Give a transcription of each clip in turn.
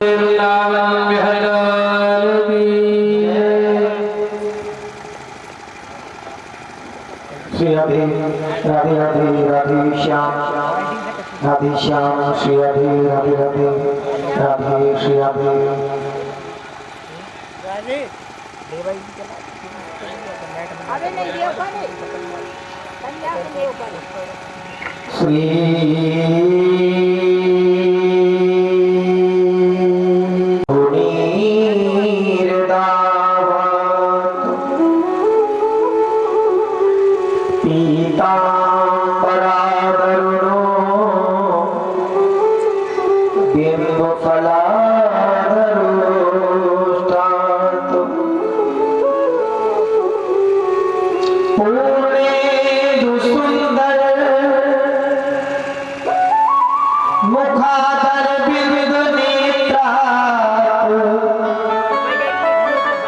वृंदावन बिहार श्री राधे राधे राधे राधे श्याम श्री राधे राधे राधे राधे श्री राधे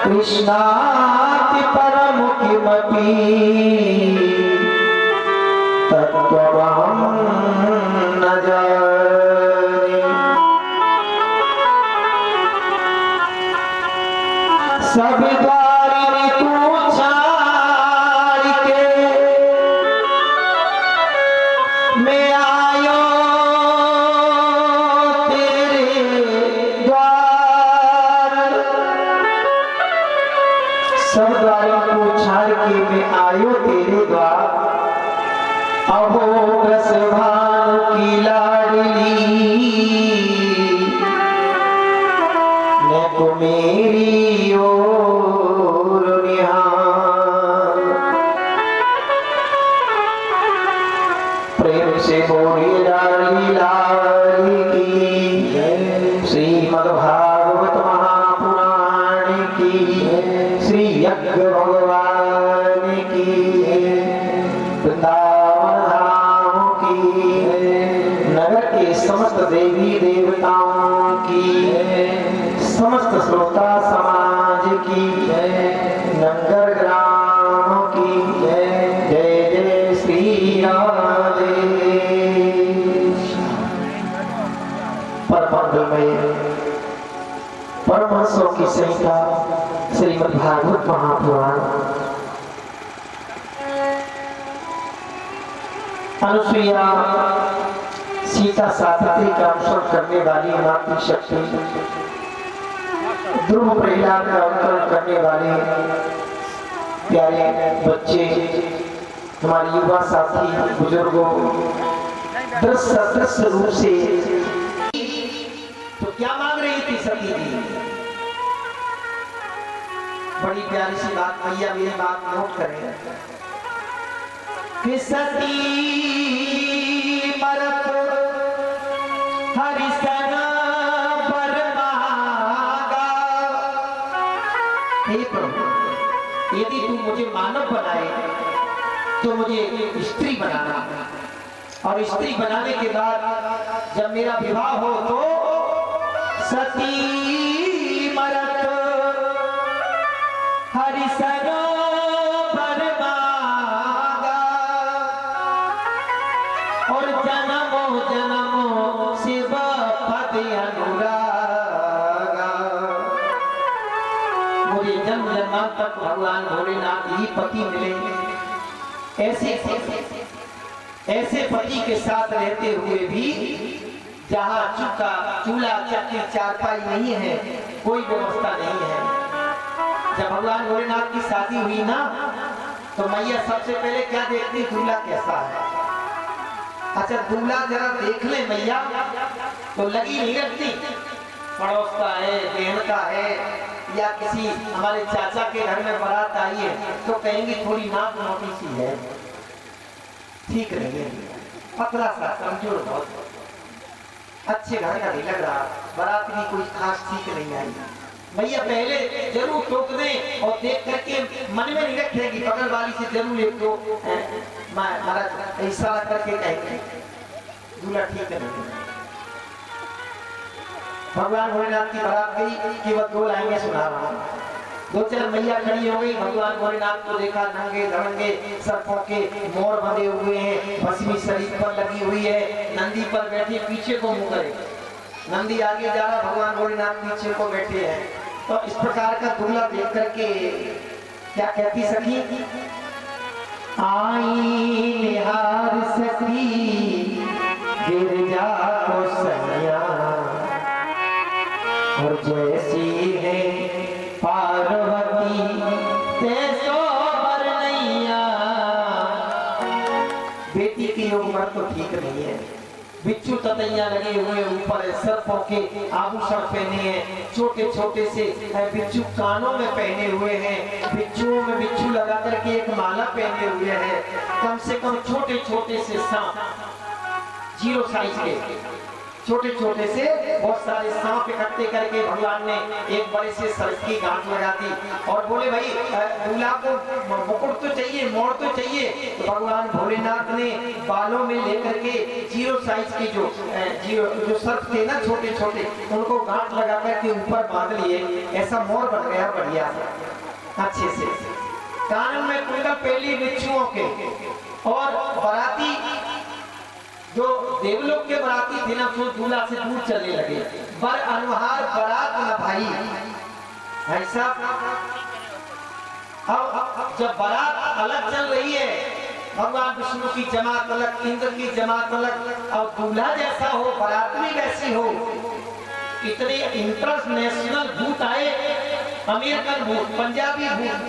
कृष्णाति परमुखिमपि तत्त्वमहं न जाने। सब द्वारिणी तू छाड़ के मैं आयो सब द्वारों को छाड़ के मैं आयो तेरे द्वार। अहो रस भानु की लाडली मैं को मेरी ओर निहार। प्रेम से बोले लाली लाली की श्रीमद्भागवत महापुराण की श्री यज्ञ भगवान की वृंदावन धाम की नगर के समस्त देवी देवताओं की समस्त श्रोता समाज की नगर ग्राम की जय जय श्री राधे। परमंगलमय परमहंसों की संहिता श्रीमद् भागवत महापुराण अनुसुईया सीता साथी का अनुसरण करने वाली मातृशक्ति ध्रुव प्रहलाद का अनुसरण करने वाले प्यारे बच्चे हमारे युवा साथी बुजुर्गों दृश्य रूप से तो क्या मांग रही थी सती जी? बड़ी प्यारी सी बात मैया मेरी बात नोट करें कि सती मरत हरिसन बर मांगा। हे प्रभु, यदि तू मुझे मानव बनाए तो मुझे स्त्री बनाना, और स्त्री बनाने के बाद जब मेरा विवाह हो तो सती मरत हरिसन बर मांगा, और जन्मो जन्मो शिव पद अनुरागा। मुझे जन्म जन्मांत तक भगवान भोलेनाथ ही पति मिले। ऐसे पति के साथ रहते हुए भी जहाँ चूल्हा चक्की चारपाई नहीं है, कोई व्यवस्था नहीं है। जब भगवान भोलेनाथ की शादी हुई ना तो मैया सबसे पहले क्या देखती, दूल्हा कैसा है। अच्छा दूल्हा जरा देख ले मैया तो लगी नहीं लगती पड़ोस का है, बहन का है, या किसी हमारे चाचा के घर में बारात आई है तो कहेंगी थोड़ी नाक मोटी सी है, ठीक रहेगी, पतला सा कमजोर बहुत, अच्छे घर का नहीं लग रहा, बारात भी कोई खास ठीक नहीं आई। भैया पहले जरूर टोक दें और देख करके मन में नहीं रखेगी, बगल वाली से जरूर एक दो महाराज ऐसा करके कहेंगे दूल्हा ठीक है। भगवान भोलेनाथ की बारात गई कि वह दो लाएंगे सुना रहा हूँ। दो चार मैया खड़ी हो गई, भगवान भोलेनाथ को देखा नंगे धड़ंगे सर्पों के मोर बंधे हुए हैं, भस्मी शरीर पर लगी हुई है, नंदी पर बैठी पीछे को मुंह करे नंदी आगे जा रहा, भगवान भोलेनाथ पीछे को बैठे हैं। तो इस प्रकार का दूल्हा देख करके क्या कहती सखी, आई निहार सखी गिरजा को सैया, और जैसी है पार्वती तैसो बरनैया। बेटी की उम्र तो ठीक नहीं है, बिच्छू ततैया लगे हुए, ऊपर सर्पों के आभूषण पहने हैं, छोटे छोटे से बिच्छू कानों में पहने हुए हैं, बिच्छुओं में बिच्छू लगा करके एक माला पहने हुए हैं, कम से कम छोटे छोटे से सांप, 0 साइज के छोटे छोटे से बहुत सारे सांप इकट्ठे करके भगवान ने एक बड़े से सर्प की गांठ लगा दी और बोले भाई दूल्हा को मुकुट तो चाहिए, मोड़ तो चाहिए। तो भगवान भोलेनाथ ने बालों में लेकर के 0 साइज के जो सर्प थे ना छोटे छोटे, उनको गांठ लगा करके ऊपर बांध लिए, ऐसा मोर बन गया बढ़िया अच्छे से। कान में कुंडल पहली बिच्छुओं के, और बराती जो देवलोक के बराती थे ना, तो दूल्हा से दूर चलने लगे। बर अनुहार बरात न भाई, ऐसा अब जब बारात अलग चल रही है, भगवान विष्णु की जमात अलग, इंद्र की जमात अलग, और दूल्हा जैसा हो बारात भी वैसी हो। इतने इंटरनेशनल भूत आए, अमेरिकन भूत, पंजाबी भूत,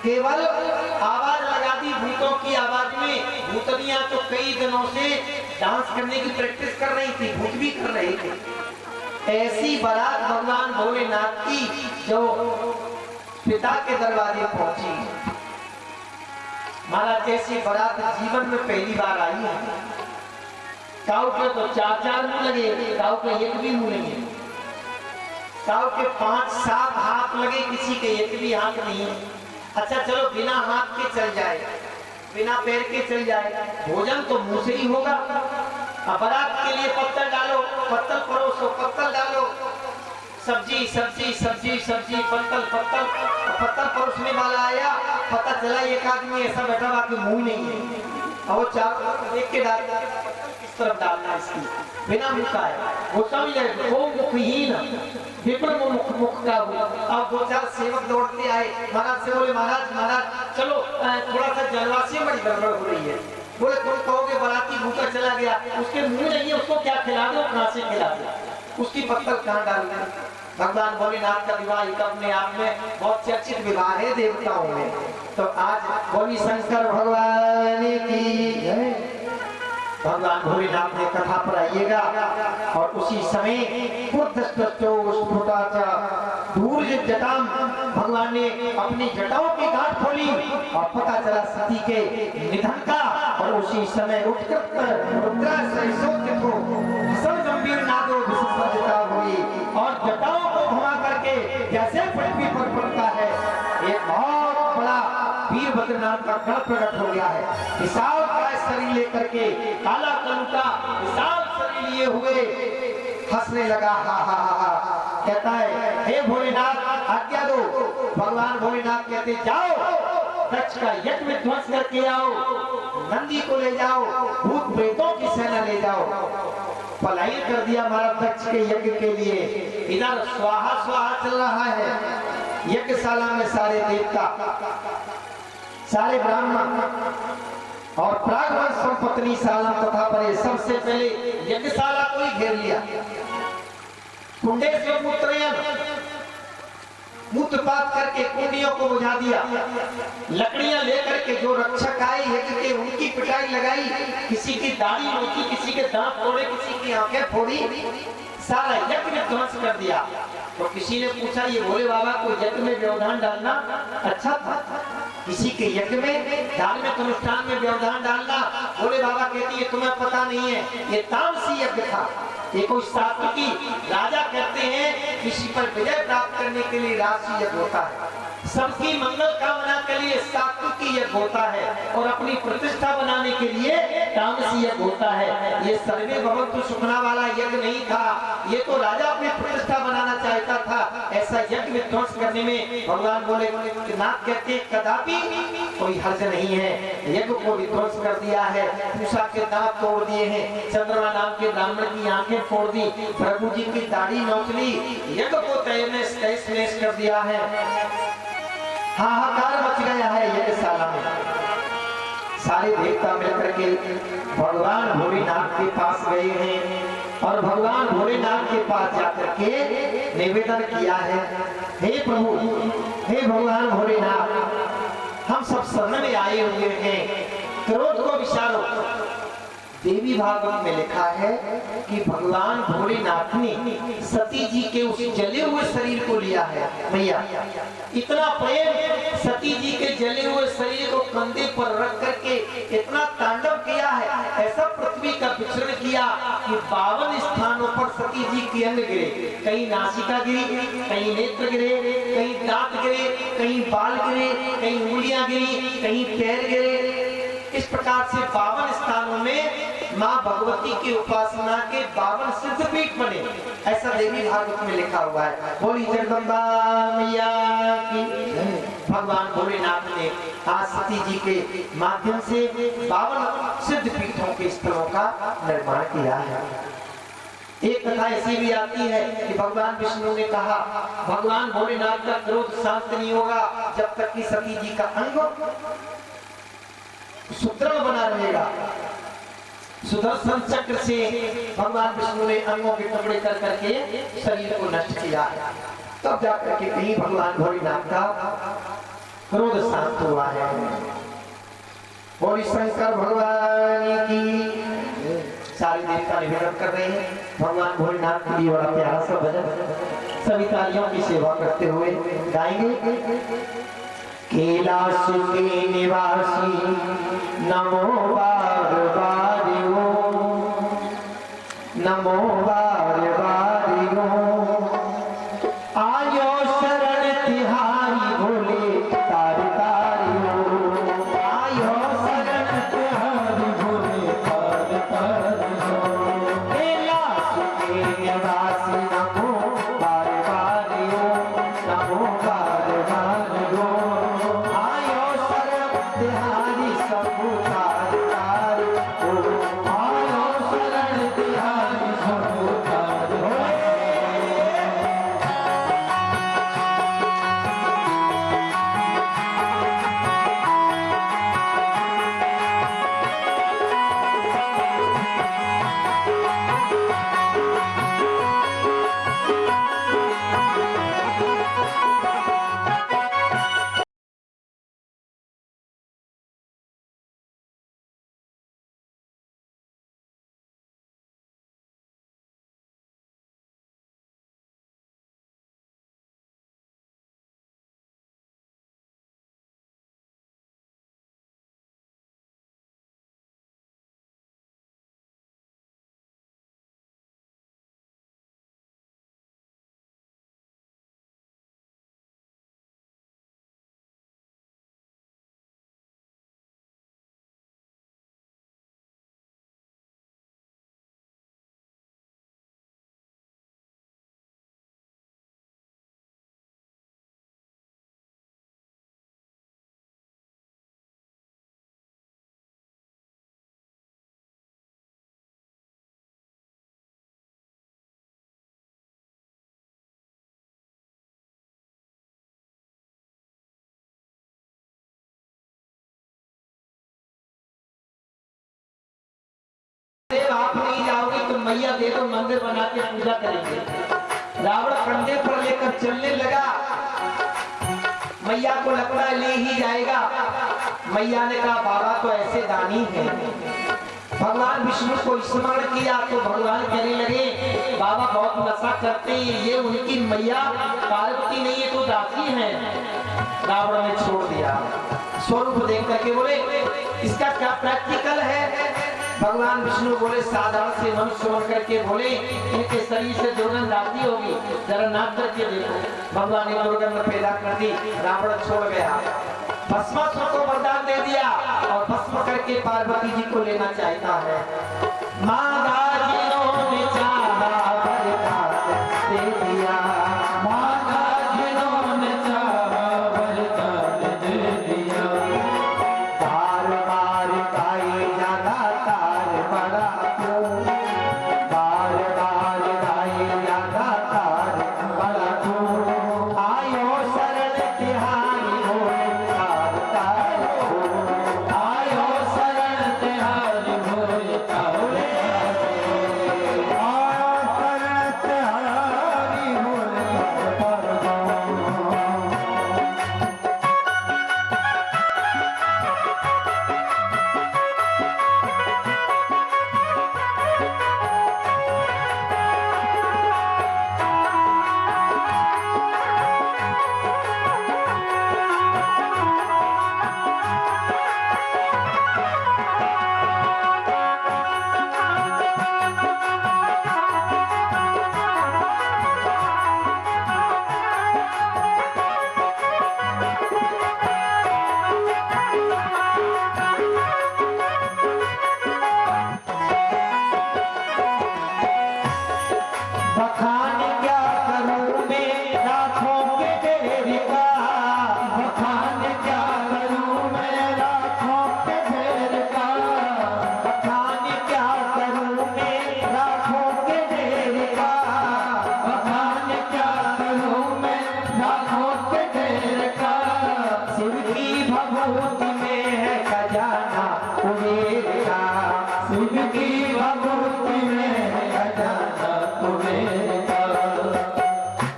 केवल आवाज लगा दी भूतों की आवाज में। भूतनियां तो कई दिनों से डांस करने की प्रैक्टिस कर रही थी, भूत भी कर रहे थे। ऐसी बारात भगवान भोलेनाथ की जो पिता के दरवाजे पहुंची, महाराज जैसी बारात जीवन में पहली बार आई है। काऊ के तो 4 मुंह लगे, काऊ के एक भी मुंह नहीं है। काऊ के 5-7 हाथ लगे, किसी के एक भी हाथ नहीं है। अच्छा चलो बिना हाथ के चल जाए, बिना पैर के चल जाए, भोजन तो मुंह से ही होगा। बारात के लिए पत्तल डालो, पत्तल परोसो, पत्तल डालो, सब्जी सब्जी सब्जी सब्जी, पत्तल पत्तल, पत्तल परोसने वाला आया, पता चला एक आदमी ऐसा बैठा बाकी मुंह नहीं है, और वो चार देख के डाल किस तरफ डालना इसकी, बिना मुंह का है वो समझ जाए वो मुखहीन विपुल मुख का हो। अब 2-4 सेवक दौड़ते आए, महाराज से बोले महाराज चलो थोड़ा सा जलवासी बड़ी गड़बड़ हो रही है। बोले तुम कहोगे बाराती भूखा चला गया, उसके मुंह नहीं है, उसको क्या खिला दो, कहां से खिला दो, उसकी पत्तल कहां डाल दे। भगवान भोलेनाथ का विवाह एक अपने आप में बहुत चर्चित विवाह है देवताओं में। तो आज भोली शंकर भगवान की भगवान भोलेनाथ ने कथा पर आइएगा, और उसी समय जटाम भगवान ने अपनी जटाओं की गांठ खोली और पता चला सती के निधन का, और उसी समय उठकर गंभीर नादो विसर्जिता हुई, और जटाओं को घुमा करके जैसे पृथ्वी पर पड़ता है, एक बहुत बड़ा वीरभद्र नाम का गण प्रकट हो गया है। विशाल शरीर लेकर के, काला कलुटा विशाल शरीर लिए हुए हंसने लगा, हा हा हा, कहता है हे भोलेनाथ आज्ञा दो। भगवान भोलेनाथ कहते जाओ दक्ष का यज्ञ में ध्वंस करके आओ, नंदी को ले जाओ, भूत प्रेतों की सेना ले जाओ। पलायन कर दिया महाराज दक्ष के यज्ञ के लिए। इधर स्वाहा स्वाहा चल रहा है, यज्ञशाला में सारे देवता, सारे ब्राह्मण और प्रागवंश पत्नी शाला तथा परे सबसे पहले यज्ञशाला को ही घेर लिया। कुंडेश्वर मूत्रयन मूत्रपात करके कुंडियों को बुझा दिया, लकड़ियां लेकर के जो रक्षक आए यज्ञ के उनकी पिटाई लगाई, किसी की दाढ़ी नोची, किसी के दांत तोड़े, किसी की आंखें फोड़ी, सारा यज्ञ में ध्वंस कर दिया। तो किसी ने पूछा ये भोले बाबा को यज्ञ में व्यवधान डालना अच्छा था? किसी के यज्ञ में धार्मिक अनुष्ठान में व्यवधान डालना? भोले बाबा कहती है तुम्हें पता नहीं है, ये तामसी यज्ञ था। ये कोई सात्विकी राजा कहते हैं किसी पर विजय प्राप्त करने के लिए राजसी यज्ञ होता है, सबकी मंगल कामना के लिए सात्विकी यज्ञ होता है, और अपनी प्रतिष्ठा बनाने के लिए तामसी यज्ञ होता है। ये सर्वे भवन्तु सुखना वाला यज्ञ नहीं था, ये तो राजा अपनी प्रतिष्ठा बनाना चाहता था। ऐसा ऐसा यज्ञ विध्वंस करने में भगवान बोले कि नाथ कहते कदापि कोई हर्ज नहीं है। यज्ञ को विध्वंस कर दिया है, पूषा के दांत तोड़ दिए हैं, चंद्रमा नाम के ब्राह्मण की आंखें फोड़ दी, प्रभु जी की दाढ़ी नोच ली, यज्ञ को तहस-नहस कर दिया है। हाहाकार मच गया है यज्ञशाला में। सारे देवता मिलकर के भगवान भोलेनाथ के पास गए हैं और भगवान भोलेनाथ के पास जाकर के निवेदन किया है, हे प्रभु, हे भगवान भोलेनाथ, हम सब शरण में आए हुए हैं, क्रोध को विचारो। देवी भागवत में लिखा है कि भगवान भोलेनाथ ने सती जी के उस जले हुए शरीर को लिया है। भैया इतना प्रेम सती जी के जले हुए शरीर को कंधे पर रख करके इतना तांडव किया है, ऐसा पृथ्वी का विचरण किया कि 52 स्थानों पर सती जी के अंग गिरे। कहीं नासिका गिरी, कहीं नेत्र गिरे, कहीं दांत गिरे, कहीं बाल गिरे, कहीं उंगलियां गिरी, कहीं पैर गिरे। इस प्रकार से 52 स्थानों में माँ भगवती की उपासना के 52 सिद्धपीठ बने, ऐसा देवी भागवत में लिखा हुआ है। बोली जगदम्बा मैया की। भगवान भोलेनाथ ने आज सती जी के माध्यम से 52 सिद्धपीठों के स्थलों का निर्माण किया है। एक कथा ऐसी भी आती है कि भगवान विष्णु ने कहा भगवान भोलेनाथ का क्रोध शांत नहीं होगा जब तक कि सती जी का अंग सुदृढ़ बना रहेगा। सुदर्शन चक्र से भगवान विष्णु ने अंगों के टुकड़े कर करके शरीर को नष्ट किया, तब जाकर के कहीं भगवान भोलेनाथ का क्रोध शांत हुआ है। बोली शंकर भगवान की। सारे देवता निवेदन कर रहे हैं भगवान भोलेनाथ के लिए बड़ा प्यारा सा भजन सभी तालियों की सेवा करते हुए गाएंगे। कैलाश के निवासी नमो बार बार ओम, नमो बार बार ओम, आयो शरण तिहारी भोले तार तारी ओम, आयो शरण तिहारी भोले तार तारी ओम। कैलाश के निवासी नमो बार बार ओम, नमो बार बार ओम, आप नहीं जाओगे तो मैया दे दो, मंदिर बना के पूजा करेंगे। रावण कंधे पर लेकर चलने लगा, मैया को लकड़ा ले ही जाएगा। मैया ने कहा बाबा तो ऐसे दानी है। भगवान विष्णु को स्मरण किया तो भगवान कहने लगे बाबा बहुत नशा करते हैं, ये उनकी मैया पार्वती नहीं है तो दासी है। रावण ने छोड़ दिया। स्वरूप देख करके बोले इसका क्या प्रैक्टिकल है। भगवान विष्णु बोले साधारण से मनुष्य बन करके बोले इनके शरीर से दुर्गंध आती होगी, जरा नाक करके देखो। भगवान ने दुर्गंध पैदा कर दी, रावण छोड़ गया। भस्मासुर को वरदान दे दिया और भस्म करके पार्वती जी को लेना चाहता है। मांगा जिन्होंने चाहा बरसात दे दिया, मांगा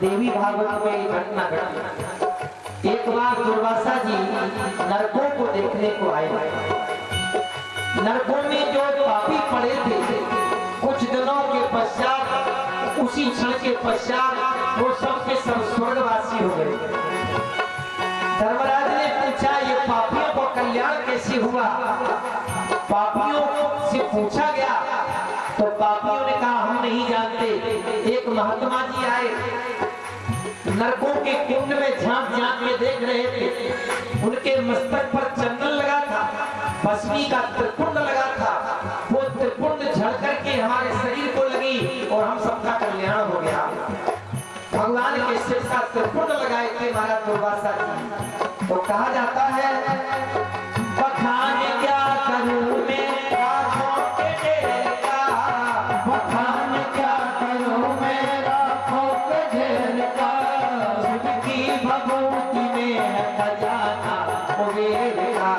देवी भागवत में ये घटना घटी। एक बार दुर्वासा जी नरकों को देखने को आए। नरकों में जो पापी पड़े थे, कुछ दिनों के पश्चात, उसी क्षण के पश्चात वो सब के सब स्वर्गवासी हो गए। धर्मराज ने पूछा, ये पापियों को कल्याण कैसे हुआ? पापियों से पूछा गया तो पापियों ने कहा, हम नहीं जानते। एक महात्मा जी आए, नरकों के कुंड में झांक झांक के देख रहे थे। उनके मस्तक पर चंदन लगा था, भस्मी का त्रिपुंड लगा था। वो त्रिपुंड झड़ करके हमारे शरीर को लगी और हम सबका कल्याण हो गया। भगवान के सिर का त्रिपुंड लगाए थे महाराज दुर्वासा जी। तो कहा जाता है, बखान क्या करूं मैं राखों के ढेर का, बखान क्या करूं मैं राखों के ढेर का, शिव की भगवती में है खजाना कुबेर का,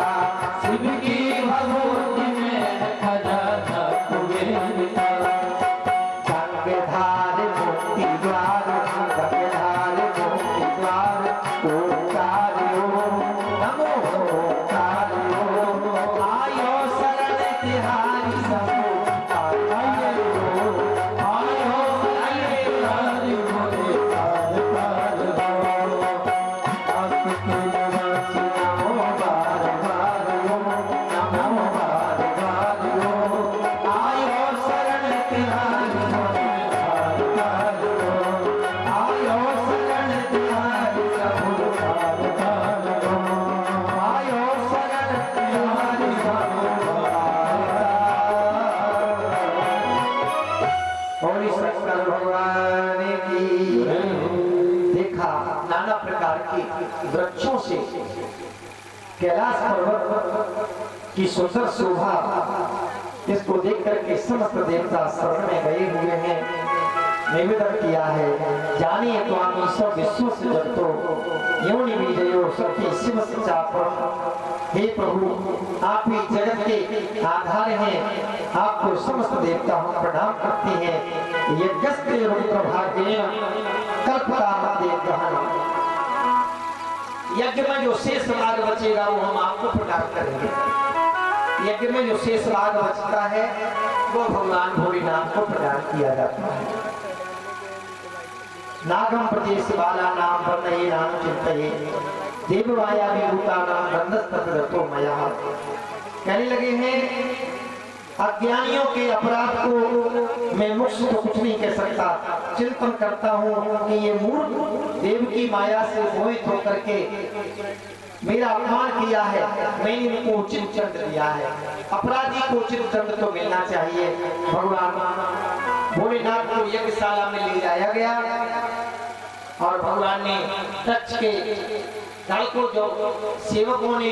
शिव की भगवती में है खजाना कुबेर का। गंगाधार मोती द्वार, गंगाधार मोती द्वार, ओंकारो नमो ओंकारो, आयो शरण तिहारी सबो, आयो शरण तिहारी मोरे पार पार हो। आपके निवासी नमो बार बार हो, नमो बार बार हो, आयो शरण तिहारी मोरे पार पार हो, आयो शरण तिहारी सबो पार पार हो, आयो शरण तिहारी सबो होली शंकर भगवान की। देखा नाना प्रकार के वृक्षों से कैलाश पर्वत की सुंदर शोभा, इसको देख करके समस्त देवता शरण में गए हुए हैं। निवेदन किया है, जानिए तो आप ईश्वर विश्व से जगतो यूं निवेदयो सत्य शिव चापम। हे प्रभु, आप ही जगत के आधार हैं, आपको समस्त देवता हम प्रणाम करते हैं। यज्ञस्ते रुद्रभागेन कल्पकामदेव दहन, यज्ञ में जो शेष भाग बचेगा वो हम आपको प्रदान करेंगे। यज्ञ में जो शेष भाग बचता है वो भगवान भोलेनाथ को प्रदान किया जाता है। नागम प्रदेश बाला नाम वर्णये नाम चिंतये, देववाया विभूता नाम गंधस्ततो मया। कहने लगे हैं, अज्ञानियों के अपराध को मैं मुक्त तो कुछ नहीं कह सकता, चिंतन करता हूँ कि ये मूर्ख देव की माया से मोहित होकर के मेरा अपमान किया है, मैंने इनको उचित दंड दिया है। अपराधी को उचित दंड तो मिलना चाहिए। भगवान भोलेनाथ को यज्ञशाला में ले जाया गया और भगवान ने दक्ष के दल को, जो सेवकों ने,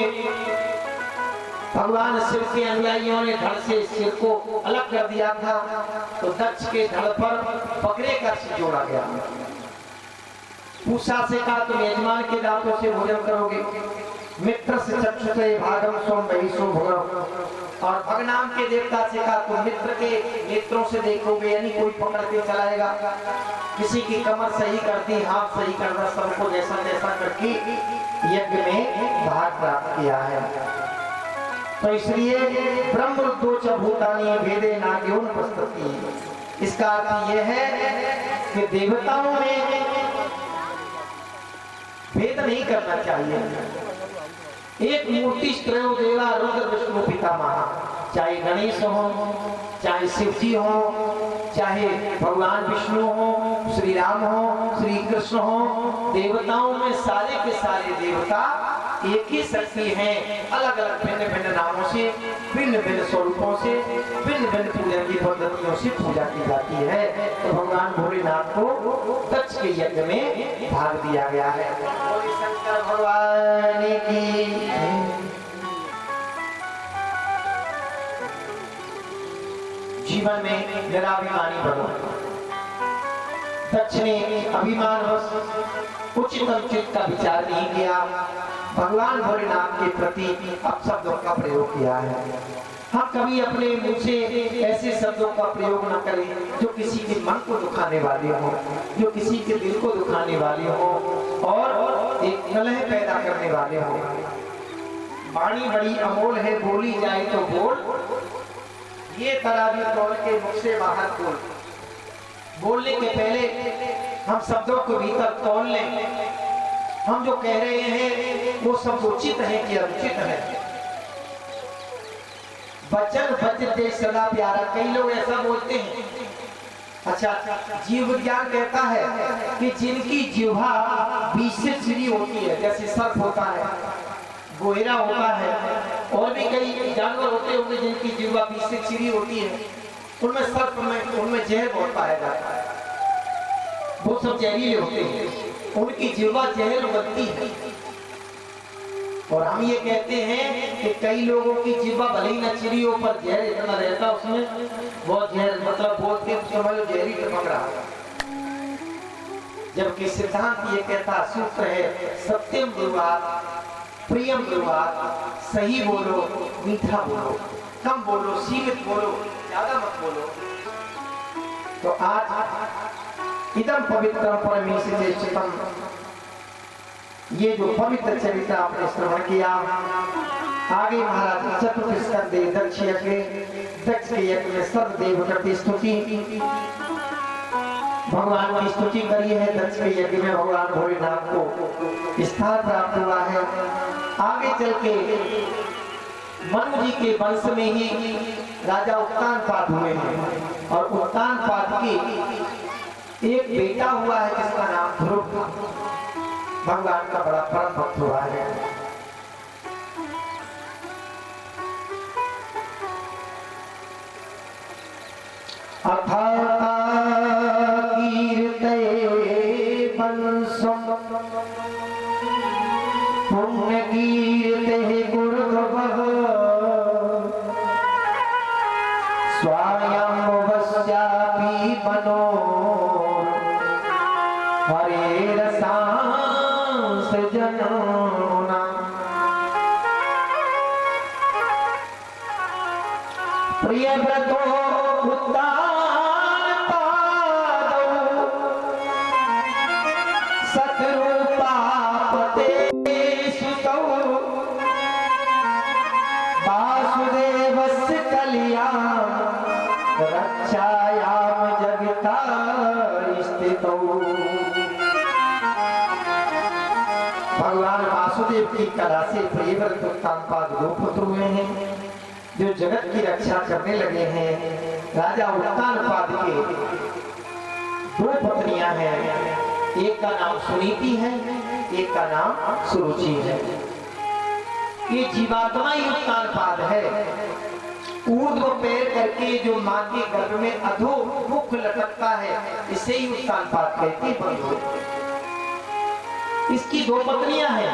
भगवान शिव के अनुयायियों ने धड़ से सिर को अलग कर दिया था, तो दक्ष के धड़ पर बकरे का सिर जोड़ा गया। पूछा से कहा, तुम यजमान के दांतों से भोजन करोगे, मित्र से चक्षुषे भागम सोम बहिषो भोगम। और भगनाम के देवता से कहा, तुम मित्र के नेत्रों से देखोगे, यानी कोई पकड़ के चलाएगा। किसी की कमर सही कर दी, हाथ सही कर दिया, सबको जैसा जैसा करके यज्ञ में भाग प्राप्त किया है। तो इसलिए ब्रह्म रुद्रोच भूतानि भेदे नाग्योन प्रस्तुति। इसका अर्थ यह है कि देवताओं में भेद नहीं करना चाहिए। एक मूर्ति त्रयो देवा रुद्र विष्णु पितामह, चाहे गणेश हो, चाहे शिव जी हो, चाहे भगवान विष्णु हो, श्री राम हो, श्री कृष्ण हो, देवताओं में सारे के सारे देवता एक ही शक्ति हैं। अलग अलग भिन्न भिन्न नामों से, भिन्न भिन्न स्वरूपों से, भिन्न भिन्न पूजन की पद्धतियों से पूजा की जाती है। तो भगवान भोलेनाथ को दक्ष के यज्ञ में भाग दिया गया है। शंकर भगवान की। जीवन में निराभिमानी बनो। दक्ष ने अभिमानवश उचित अनुचित का विचार नहीं किया, भगवान भोलेनाथ के प्रति अपशब्दों का प्रयोग किया है। हम कभी अपने मुंह से ऐसे शब्दों का प्रयोग न करें जो किसी के मन को दुखाने वाले हो, जो किसी के दिल को दुखाने वाले हो और एक कलह पैदा करने वाले हो। वाणी बड़ी अमोल है, बोली जाए तो बोल, ये तराजू तौल के मुख से बाहर बोल। बोलने के पहले हम शब्दों को भीतर तौल लें, हम जो कह रहे हैं वो सब उचित है कि अनुचित है। वचन बचते सदा प्यारा, कई लोग ऐसा बोलते हैं। अच्छा, जीव विज्ञान कहता है कि जिनकी जिह्वा बीच से चिरी होती है, जैसे सर्प होता है, गोहिरा होता है, और भी कई जानवर होते होंगे जिनकी जिह्वा बीच से चिरी होती है, उनमें सर्प में उनमें जहर बहुत पाया जाता है, वो सब जहरीले होते हैं, उनकी जिह्वा जहर बनती है। और हम ये कहते हैं कि कई लोगों की जिह्वा भले ही न चिरी हो पर जहर इतना रहता उसमें, बहुत जहर, मतलब बोलते समझ लो जहरी टपक रहा। जबकि सिद्धांत ये कहता, सूत्र है सत्यम ब्रुवात प्रियम ब्रुवात, सही बोलो, मीठा बोलो, कम बोलो, सीमित बोलो, ज्यादा मत बोलो। तो आज इदम पवित्रम परमेश्वरम, ये जो पवित्र चरित्र आपने श्रवण किया, आगे महाराज चतुर्थ स्कंदे दक्ष के यज्ञ में सर्वदेव करती स्तुति, भगवान की स्तुति करी है। दक्ष के यज्ञ में भगवान भोलेनाथ को स्थान प्राप्त हुआ है। आगे चल के मनु जी के वंश में ही राजा उत्तानपाद हुए हैं, और उत्तानपाद की एक बेटा हुआ है जिसका नाम ध्रुव, भगवान का बड़ा परम भक्त हुआ है। अथाता कीर्तये वंशम पुण्य कीर्ते गुरुर्भव स्वयं वस्यापि मनो हरेरसा जनोना। प्रिय व्रतो उत्तानपादौ सतरूपापते सुतौ वासुदेवस्य कल्याण रक्षायाम जगता स्थितौ। भगवान वासुदेव की कला से प्रियव्रत उत्तानपाद दो पुत्र हुए हैं जो जगत की रक्षा करने लगे हैं। राजा उत्तानपाद के दो पत्नियां हैं, एक का नाम सुनीति है, एक का नाम सुरुचि है। ये जीवात्मा ही उत्तानपाद है। ऊर्ध्व पैर करके जो मां के गर्भ में अधो मुख लटकता है, इसे ही उत्तानपाद कहते हैं। इसकी दो पत्नियां हैं,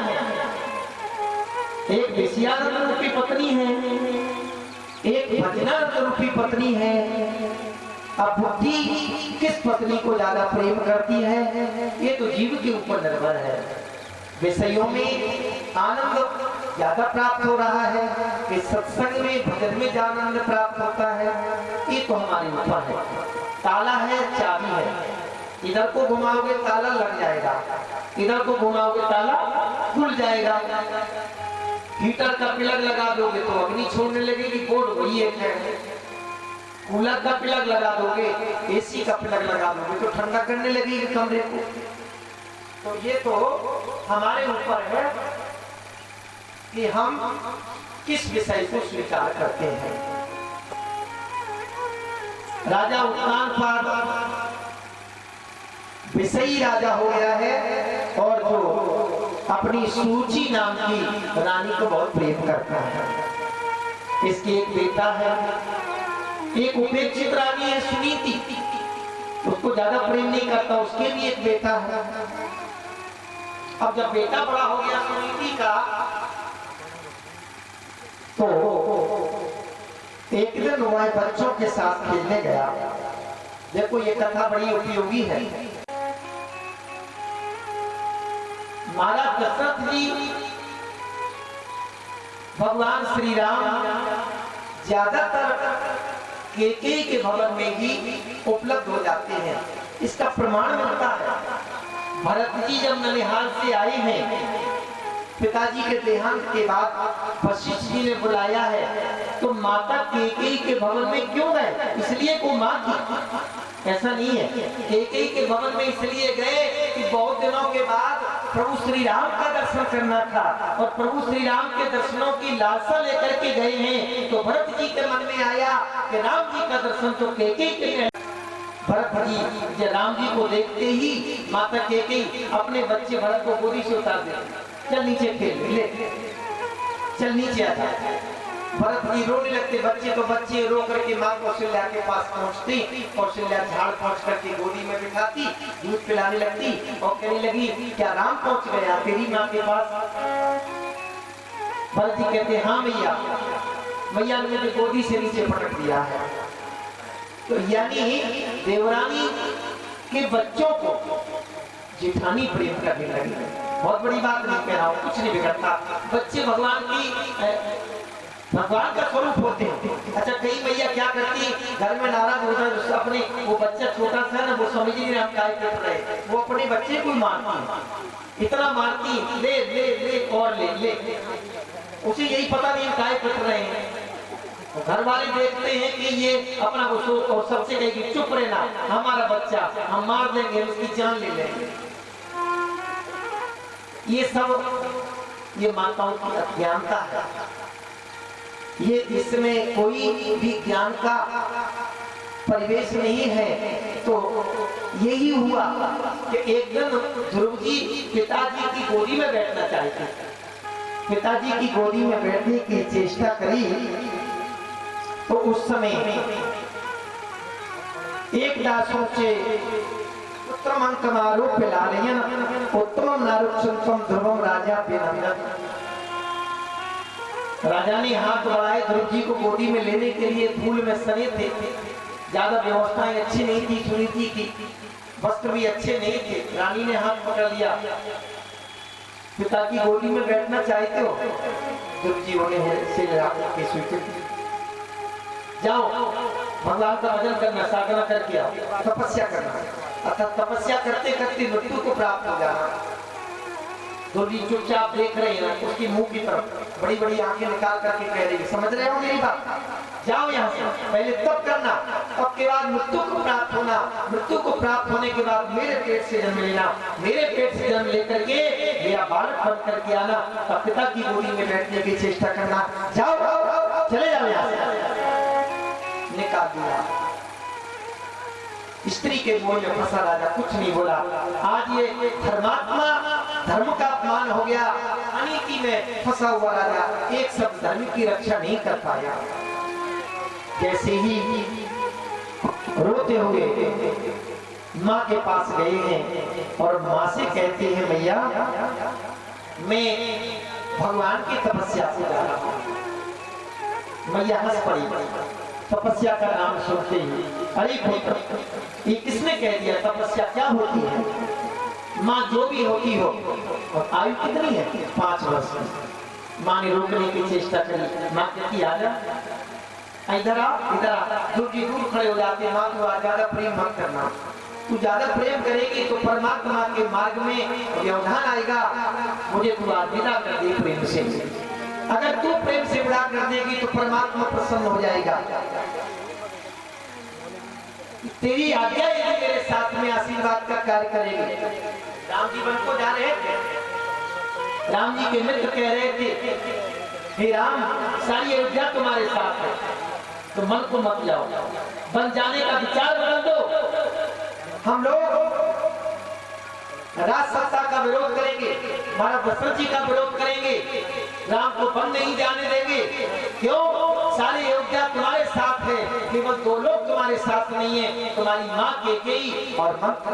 एक विषयानंद रूपी पत्नी है, एक भजनानंद रूपी पत्नी है। अब बुद्धि किस पत्नी को ज्यादा प्रेम करती है, ये तो जीव के ऊपर निर्भर है। विषयों में आनंद ज्यादा प्राप्त हो रहा है कि सत्संग में भजन में ज्यादा आनंद प्राप्त होता है, ये तो हमारे ऊपर है। ताला है, चाबी है, इधर को घुमाओगे ताला लग जाएगा, इधर को घुमाओगे ताला खुल जाएगा। हीटर का प्लग लगा दोगे तो अग्नि छोड़ने लगेगी, बोर्ड वही एक है। कूलर का प्लग लगा दोगे, एसी का प्लग लगा दोगे तो ठंडा करने लगेगी कमरे को। तो ये तो हमारे ऊपर है कि हम किस विषय को स्वीकार करते हैं। राजा उत्तानपाद विषयी राजा हो गया है, और जो अपनी सूची नाम की रानी को बहुत प्रेम करता है। इसकी एक बेटा है, एक उपेक्षित रानी है सुनीति, उसको ज्यादा प्रेम नहीं करता, उसके भी एक बेटा है। अब जब बेटा बड़ा हो गया सुनीति का, तो एक दिन वह बच्चों के साथ खेलने गया। देखो ये कथा बड़ी उपयोगी है। महाराज दशरथ जी भगवान श्री राम ज्यादातर केकई के भवन में ही उपलब्ध हो जाते हैं। इसका प्रमाण मिलता है, भरत जी जब ननिहाल से आए हैं, पिताजी के देहांत के बाद वशिष्ठ जी ने बुलाया है, तो माता केकई के भवन में क्यों गए? इसलिए को माँ थी, ऐसा नहीं है। केकई के भवन में इसलिए गए कि बहुत दिनों के बाद प्रभु श्री राम का दर्शन करना था, और प्रभु श्री राम के दर्शनों की लालसा लेकर के गए हैं। तो भरत जी के मन में आया कि राम जी का दर्शन तो केकई के। भरत जी राम जी को देखते ही माता केकई अपने बच्चे भरत को गोदी से उतार दे, चल नीचे खेल ले, चल नीचे आ जा। भरत जी रोने लगते, बच्चे तो बच्चे रो करके माँ कौशल्या के पास पहुंचती, कौशल्या झाड़ पहुंच करके गोदी में बिठाती, दूध पिलाने लगती और कहने लगी क्या राम पहुंच गया तेरी माँ के पास? भरत जी कहते हाँ मैया, मैया ने मुझे गोदी से नीचे पटक दिया है। तो यानी देवरानी के बच्चों को जेठानी प्रेम करने लगी। बहुत बड़ी बात नहीं कह रहा हूँ, कुछ नहीं बिगड़ता, बच्चे भगवान का स्वरूप होते हैं। अच्छा कई मैया क्या करती, घर में नाराज होता है, अपने वो बच्चा छोटा सा है ना, वो समझ नहीं हम काय कर रहे, वो अपने बच्चे को मारती, इतना मारती, ले ले ले और ले ले, उसे यही पता नहीं हम काय कर रहे हैं। घर वाले देखते हैं कि ये अपना और सबसे कहेगी चुप रहना, हमारा बच्चा, हम मार देंगे, उसकी जान ले लेंगे। ये सब ये माताओं की अज्ञानता है, ये इसमें कोई भी ज्ञान का परिवेश नहीं है। तो यही हुआ कि एक दिन ध्रुव जी पिताजी की गोदी में बैठना चाहते, पिताजी की गोदी में बैठने की चेष्टा करी, तो उस समय एक दासों से उत्तम अंकमारूप्य लालयन उत्तम नारुक्षम ध्रुवम राजा बेनंदन। राजा ने हाथ बढ़ाए ध्रुव जी को गोदी में लेने के लिए, धूल में सने थे, ज्यादा व्यवस्थाएं अच्छी नहीं थी, सुनीति की वस्त्र भी अच्छे नहीं थे। रानी ने हाथ पकड़ लिया, पिता की गोदी में बैठना चाहते हो? ध्रुव जी उन्हें से के स्वीकृति, जाओ भगवान का भजन करना, साधना करके आओ, तपस्या करना, अर्थात तपस्या करते करते मृत्यु को प्राप्त हो जाना। ध्रुव जी चुपचाप देख रहे हैं उसकी मुंह की तरफ, बड़ी बड़ी आंखें निकाल करके कह रही है, समझ रहे हो मेरी बात? जाओ यहाँ से, पहले तप करना, तब के बाद मृत्यु को प्राप्त होना, मृत्यु को प्राप्त होने के बाद मेरे पेट से जन्म लेना, मेरे पेट से जन्म लेकर के मेरा बालक बन करके आना, तब पिता की गोदी में बैठने की चेष्टा करना। जाओ चले जाओ यहाँ से। निकाल दिया, स्त्री के मोह में फंसा राजा कुछ नहीं बोला। आज ये धर्मात्मा, धर्म का अपमान हो गया, अनीति में फंसा हुआ राजा एक शब्द धर्म की रक्षा नहीं कर पाया। जैसे ही रोते हुए माँ के पास गए हैं और माँ से कहते हैं मैया मैं भगवान की तपस्या से जा रहा हूँ। मैया हंस पड़ी, तपस्या का नाम सुनते ही, अरे पुत्र ये किसने कह दिया तपस्या क्या होती है? माँ जो भी होती हो, और आयु कितनी है? 5 वर्ष। माँ ने रोकने की चेष्टा करी, माँ कहती आजा, इधर आ, इधर आ। ध्रुव जी दूर खड़े हो जाते, माँ को ज्यादा प्रेम मत करना, तू ज्यादा प्रेम करेगी तो परमात्मा के मार्ग में व्यवधान आएगा, मुझे तू विदा कर दे प्रेम से। अगर तू प्रेम से विदा कर देगी तो परमात्मा प्रसन्न हो जाएगा। तेरी आज्ञा यदि मेरे साथ में आशीर्वाद का कार्य करेगी। राम जी वन को जा रहे थे, राम जी के मित्र कह रहे थे हे राम सारी अयोध्या तुम्हारे साथ है, तो मन को मत जाओ, बन जाने का विचार बदल दो। हम लोग राज सत्ता का विरोध करेंगे, महाराज दशरथ जी का विरोध करेंगे, राम को बन नहीं जाने देंगे। क्यों? सारी अयोध्या तुम्हारे साथ है, केवल 2 लोग तुम्हारे साथ नहीं है, तुम्हारी माँ केकई और मंत्र।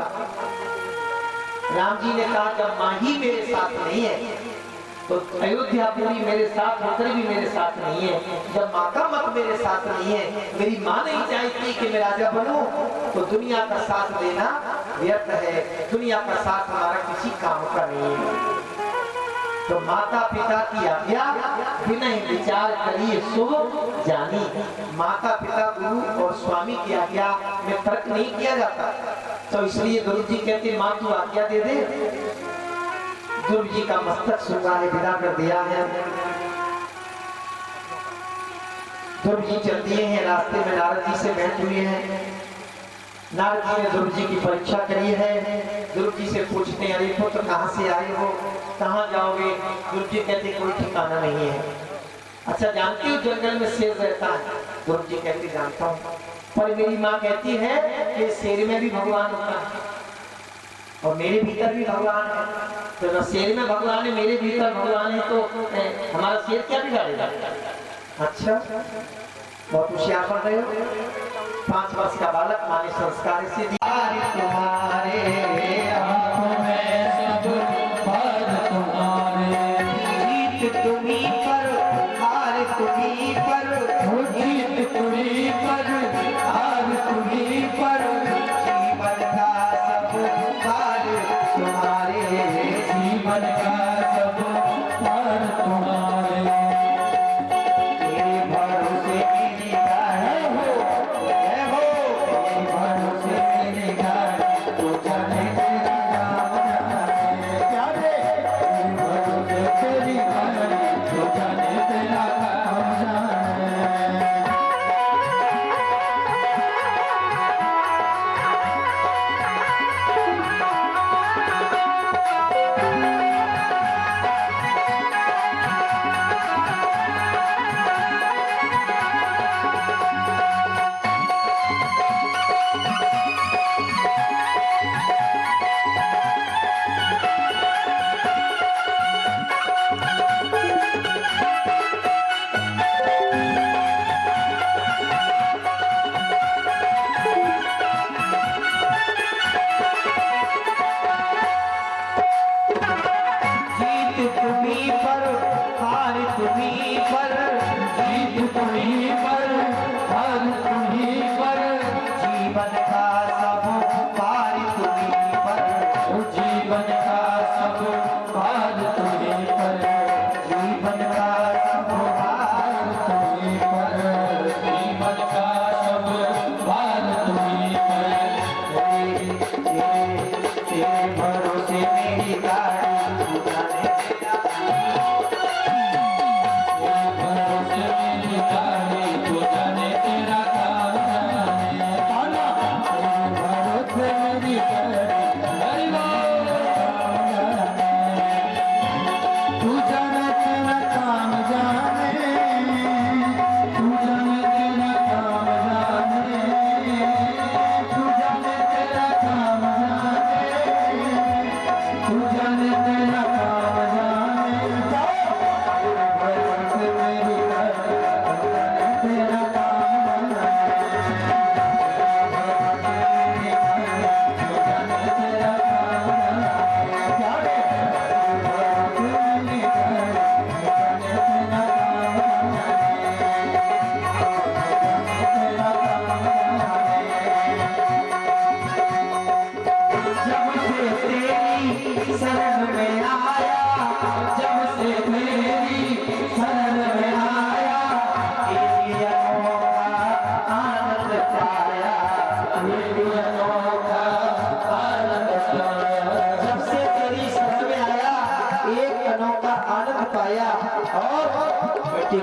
राम जी ने कहा जब माँ ही मेरे साथ नहीं है तो अयोध्या पूरी मेरे साथ होकर भी मेरे साथ नहीं है। जब माँ का मत मेरे साथ नहीं है, मेरी माँ नहीं चाहती कि मैं राजा बनूं, तो दुनिया का साथ देना व्यर्थ है, दुनिया का साथ हमारा किसी काम का नहीं है। तो माता पिता की आज्ञा बिना विचार करिए शुभ जानी। माता पिता गुरु और स्वामी की आज्ञा में तर्क नहीं किया जाता। तो इसलिए गुरु जी कहते माँ तू आज्ञा दे दे। गुरु जी का मस्तक श्रृंगार विदा कर दिया है। ध्रुव जी चल दिए हैं। रास्ते में नारद जी से भेंट हुई है। नारद जी ने ध्रुव जी की परीक्षा करी है। ध्रुव जी से पूछते हैं अरे पुत्र कहाँ से आए हो, कहाँ जाओगे? ध्रुव जी कहते कोई ठिकाना नहीं है। अच्छा जानती हो जंगल में शेर रहता है? ध्रुव जी कहते जानता हूँ, पर मेरी माँ कहती है कि शेर में भी भगवान होता है और मेरे भीतर भी भगवान है। तो न शेर में भगवान है, मेरे भीतर भगवान है, तो हमारा शेर क्या बिगाड़ेगा? अच्छा बहुत होशियार बन रहे हो। 5 वर्ष का बालक माने संस्कार से तुम्हारे आंखों में सब भर तुम्हारे, जीत तुम्ही पर हार तुम्ही पर, जीत तुम्ही पर हार तुम्ही पर, जीवन का सब भार तुम्हारे, जीवन का सब भार तुम्हारे।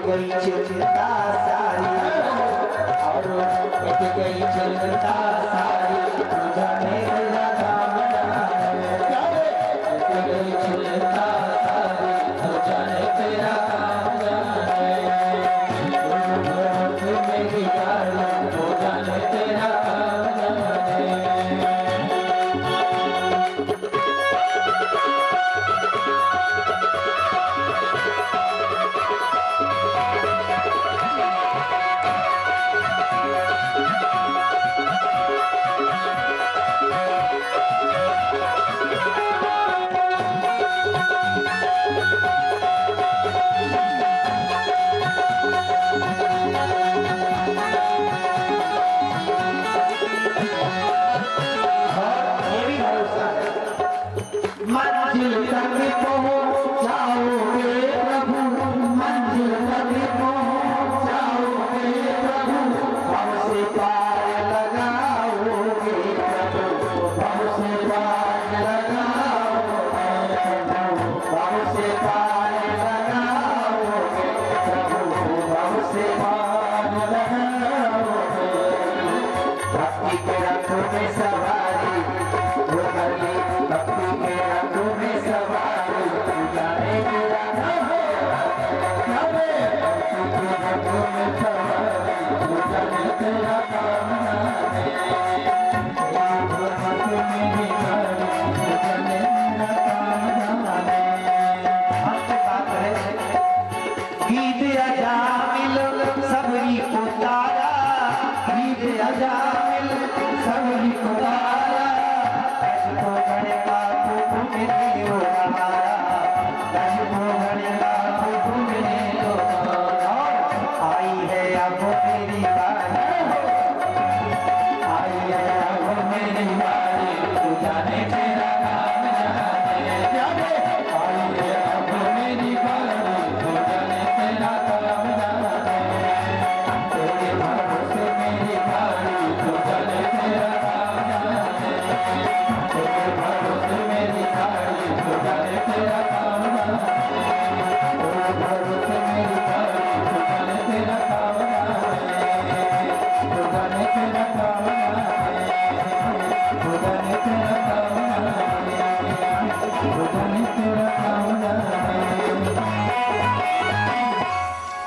गई चिंता सारी और मिट गई चिंता सारी, जाने तेरा काम जाने, मिट गई चिंता सारी, जाने तेरा काम जाने, मेरी गाड़ी हो जाने तेरा काम जाने। मंजिल तक पहुंचाओ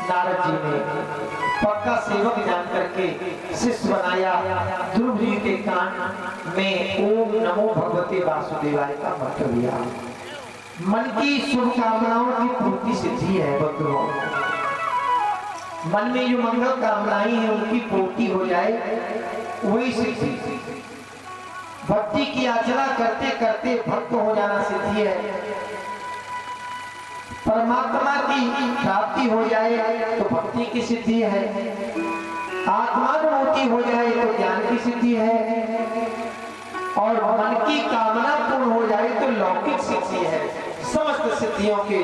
नारद जी ने पक्का सेवक जान करके शिष्य बनाया। ध्रुव जी के कान में ओम नमो भगवते वासुदेवाय का मंत्र दिया। मन की शुभकामनाओं की पूर्ति सिद्धि है बंधुओं। मन में जो मंगल कामनाएं हैं उनकी पूर्ति हो जाए वही सिद्धि। भक्ति की आचरण करते करते भक्त हो जाना सिद्धि है। परमात्मा की प्राप्ति हो जाए तो भक्ति की सिद्धि है। आत्मानुभूति हो जाए तो ज्ञान की सिद्धि है। और मन की कामना पूर्ण हो जाए तो लौकिक सिद्धि है। समस्त सिद्धियों के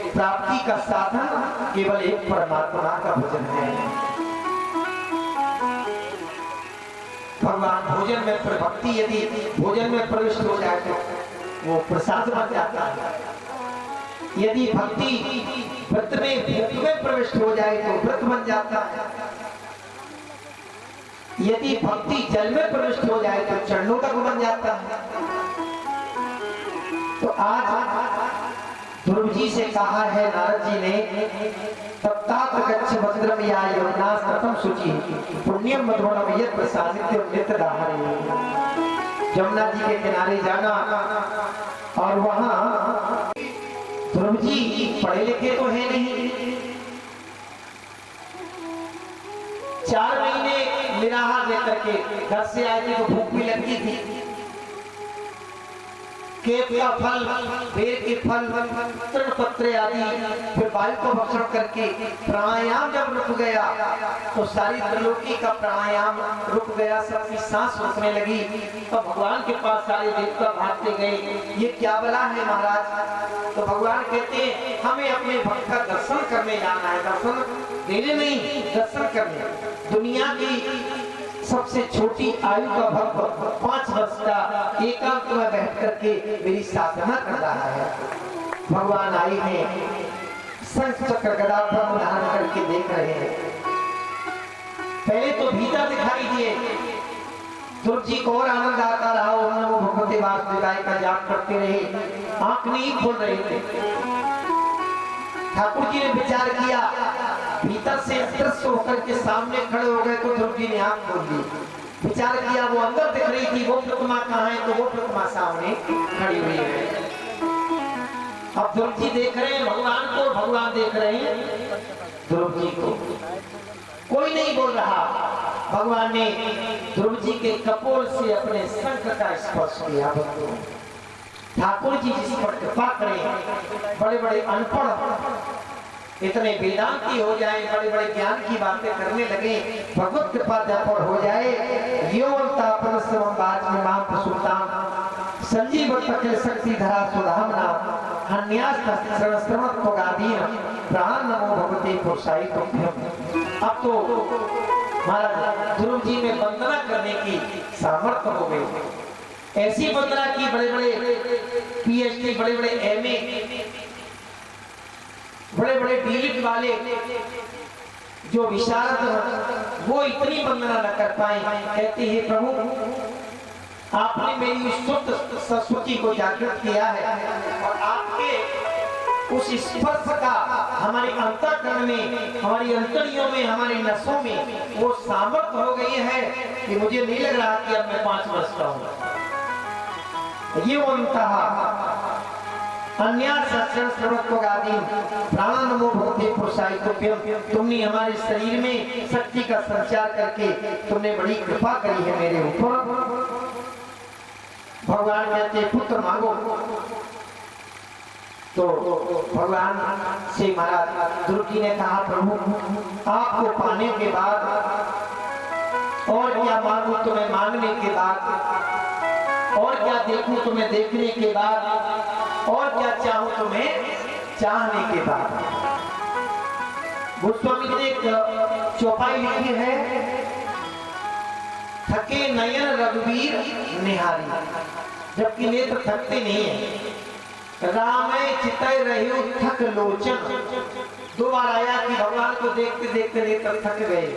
प्राप्ति का साधन केवल एक परमात्मा का भजन है। भगवान भोजन में भक्ति यदि भोजन में प्रविष्ट हो जाए तो वो प्रसाद बन जाता है। यदि भक्ति व्रत में प्रविष्ट हो जाए तो व्रत बन जाता है। यदि भक्ति जल में प्रविष्ट हो जाए तो चरणों तक बन जाता है। तो आज ध्रुव जी से कहा है नारद जी ने, तत्तात गच्छ भद्रम या यमुना कथम शुचि पुण्यम मधुरम यत् प्रसादित्य नित्य दाहरे। यमुना जी के किनारे जाना और वहां ध्रुव जी पढ़े लिखे तो है नहीं, 4 महीने निराहार लेकर के घर से आए थे तो भूख भी लगती थी। केप का फल, बेर के फल, तृणपत्र आदि, फिर वायु को भक्षण करके प्राणायाम जब रुक गया तो सारी त्रिलोकी का प्राणायाम रुक गया। सबकी सांस रुकने लगी। तो भगवान के पास सारे देवता भागते गए, ये क्या बला है महाराज। तो भगवान कहते हैं हमें अपने भक्त का दर्शन करने जाना है। दर्शन देने नहीं, दर्शन करने। दुनिया की सबसे छोटी आयु का भक्त 5 वर्ष का एकांत में बैठ करके मेरी साधना कर रहा है। भगवान आए हैं, शंख चक्र गदा पर धारण करके देख रहे हैं। पहले तो भीतर दिखाई दिए। ध्रुव जी को और आनंद आता रहा। ओम नमो भगवते वासुदेवाय का जाप करते रहे, आंख नहीं खोल रहे थे। ठाकुर जी ने विचार किया, भीतर से दृश्य होकर के सामने खड़े हो गए तो ध्रुव जी ने आंख खोल ली। विचार किया, वो अंदर दिख रही थी, वो प्रतिमा कहाँ है, तो वो प्रतिमा सामने खड़ी हुई है। अब ध्रुव जी देख रहे हैं भगवान को, भगवान देख रहे हैं ध्रुव जी को। कोई नहीं बोल रहा। भगवान ने ध्रुव जी के कपोल से अपने शंख का स्पर्श किया। ठाकुर जी जिस पर कृपा करें, बड़े बड़े अनपढ़ इतने वेदांती हो जाए, बड़े बड़े ज्ञान की बातें करने लगे, भगवत कृपा जब पर हो जाए, संजीव शक्ति धरा सुधामना हन्यास प्राण नमो भगवते पुरुषाय तुभ्यम। अब तो महाराज ध्रुव जी में वंदना करने की सामर्थ्य हो गई। ऐसी वंदना की, बड़े बड़े पीएचडी, बड़े बड़े एमए, बड़े बड़े डीलिट वाले जो विशारद वो इतनी वंदना न कर पाए। कहते हैं प्रभु आपने मेरी शुद्ध सरस्वती को जागृत किया है और आपके उस स्पर्श का हमारे अंतःकरण में, हमारी अंतड़ियों में, हमारे नसों में वो सामर्थ्य हो गई है कि मुझे नहीं लग रहा कि अब मैं 5 वर्ष का हूँ। ये वो तुमने हमारे शरीर में शक्ति का संचार करके तुमने बड़ी कृपा करी है मेरे ऊपर। भगवान कहते पुत्र मांगो। तो भगवान से महाराज ध्रुव जी ने कहा प्रभु आपको पाने के बाद और क्या मांगू तुम्हें मांगने के बाद, और क्या देखूं तुम्हें देखने के बाद, और क्या चाहूं तुम्हें चाहने के बाद। गोस्वामी ने एक चौपाई लिखी है, थके नयन रघुवीर निहारी, जबकि नेत्र थकते नहीं है। राम चितय रहे थक लोचन। 2 बार आया कि भगवान को देखते देखते नेत्र थक गए।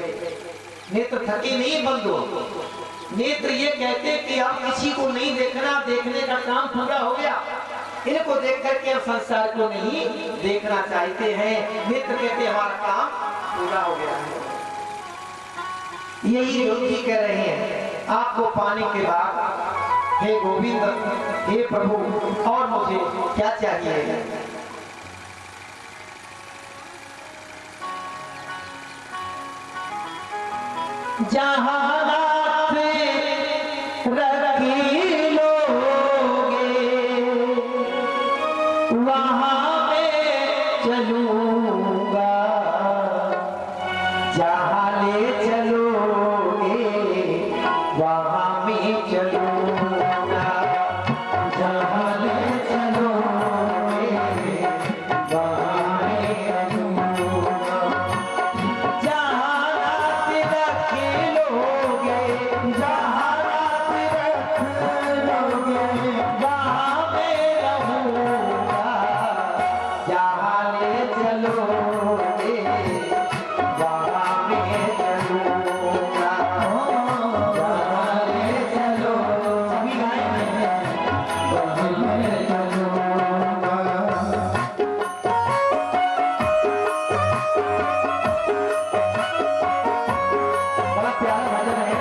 नेत्र थके नहीं बंधु। नेत्र ये कहते कि अब किसी को नहीं देखना, देखने का काम पूरा हो गया। इनको देख करके हम संसार को नहीं देखना चाहते हैं। मित्र कहते हमारा काम पूरा हो गया है। यही जो जी कह रहे हैं, आपको पाने के बाद हे गोविंद, हे प्रभु, और मुझे क्या चाहिए? जहाँ नाथ रखी लोगे वहाँ मैं चलूंगा, जहाँ ले चलोगे वहाँ मैं चलूंगा, जहाँ ले चलोगे वहाँ मैं चलूंगा। जहाँ रात रख लोगे, जहाँ रात रख लोगे वहाँ मैं रहूंगा, जहाँ ले चलोगे वहाँ मैं चलूंगा, जहाँ ले चलो सभी गाएंगे वहाँ मैं चलूंगा। बड़ा प्यारा भजन है।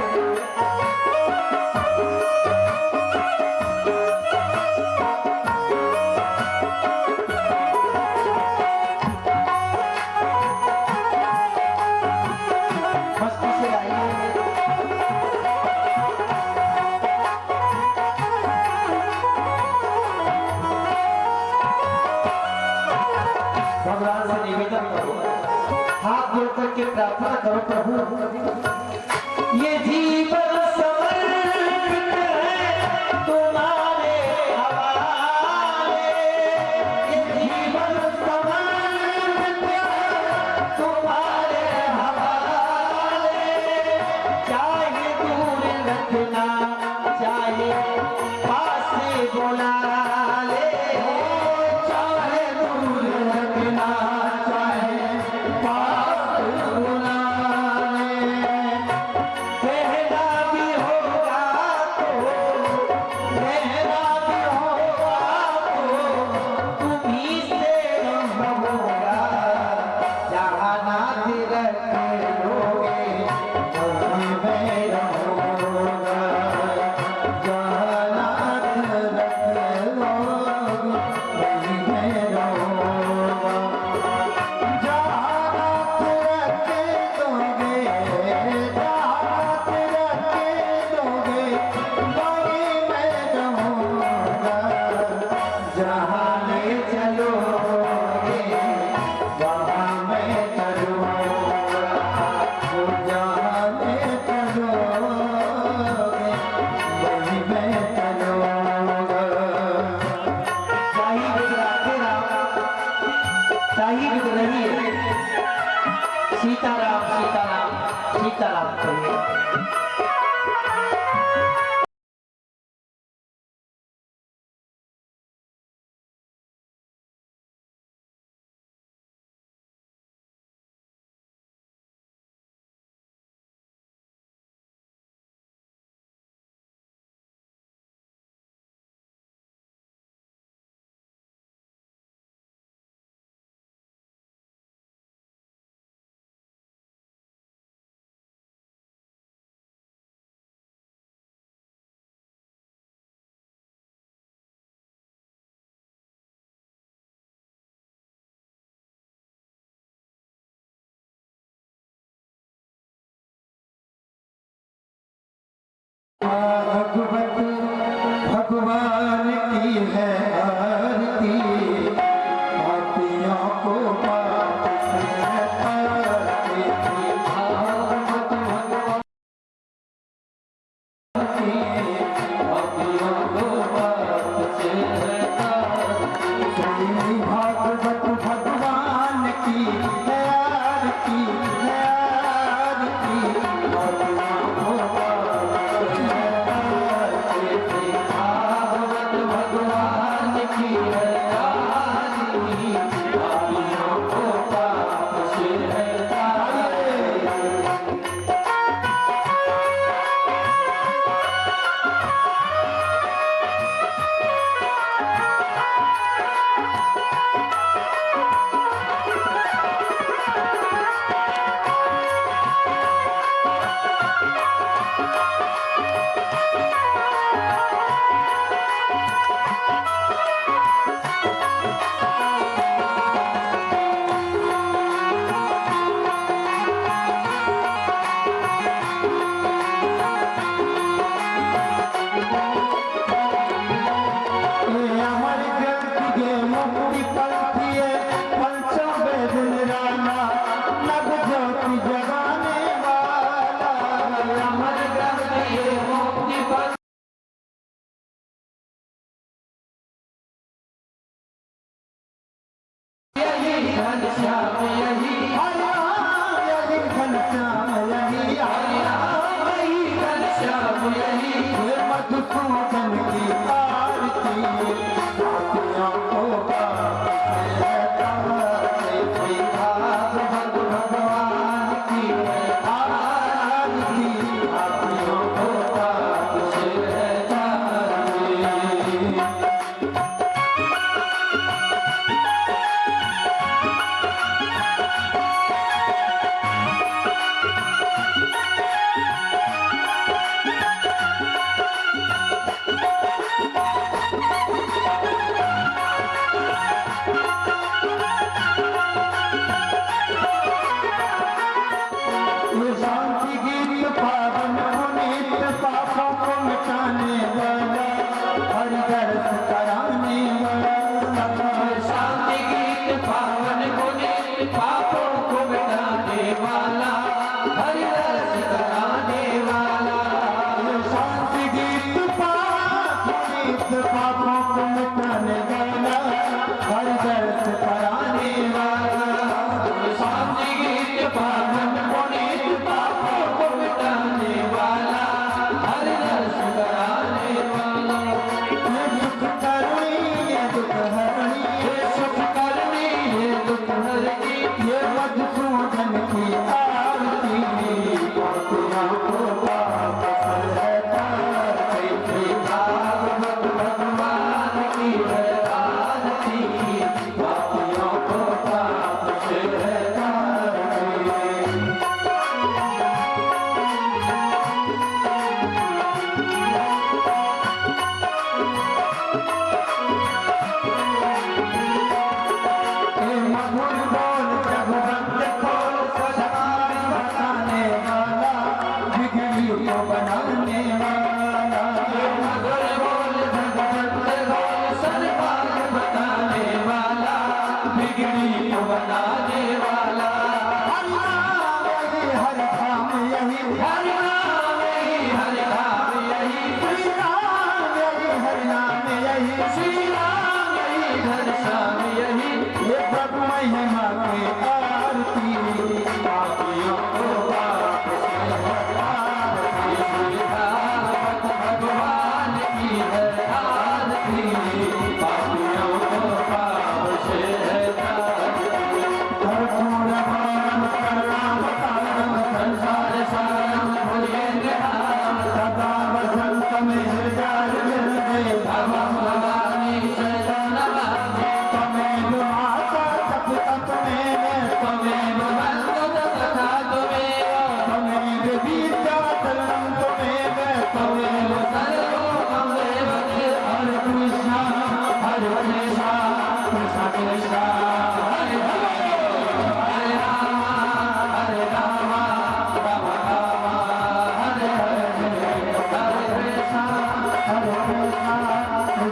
मस्ती से गाइए। भगवान से निवेदन करो, हाथ जोड़ करके प्रार्थना करो, प्रभु ये जीवन समर्पित है तुम्हारे हवाले, ये जीवन समर्पित है तुम्हारे हवाले। चाहे दूर रखना, चाहे पास बुला ले, चाहे दूर रखना, चाहे पास बुला ले। कहना भी होगा तो, कहना भी होगा तो तुम्हीं से होगा, जहाँ नाथ रख लोगे वहीं मैं रहूंगा, जहाँ नाथ रख लोगे वहीं मैं रहूंगा। जहाँ नाथ रख दोगे, जहाँ नाथ रख दोगे वहीं मैं रहूंगा, जहाँ ले चलोगे वहाँ मैं चलूंगा, जहाँ ले चलोगे वहीं मैं चलूंगा। साहिब राधे राम, साहिब रही सीताराम, सीताराम, सीताराम कहिए। भगवत भगवान की है आरती, पापियों को पाप से हटाती थी। भगवत भगवान की पापियों को पाप से हटाती थी। भागवत भगवान की है आरती, है आरती, पापियों को पाप से हटाती थी। भागवत भगवान की है आरती, पापियों को पाप से हटाती थी।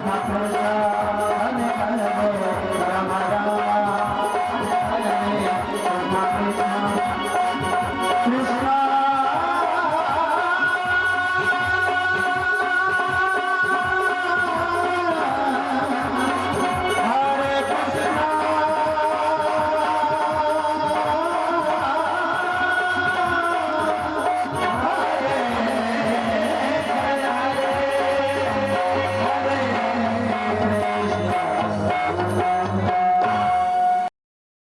Hare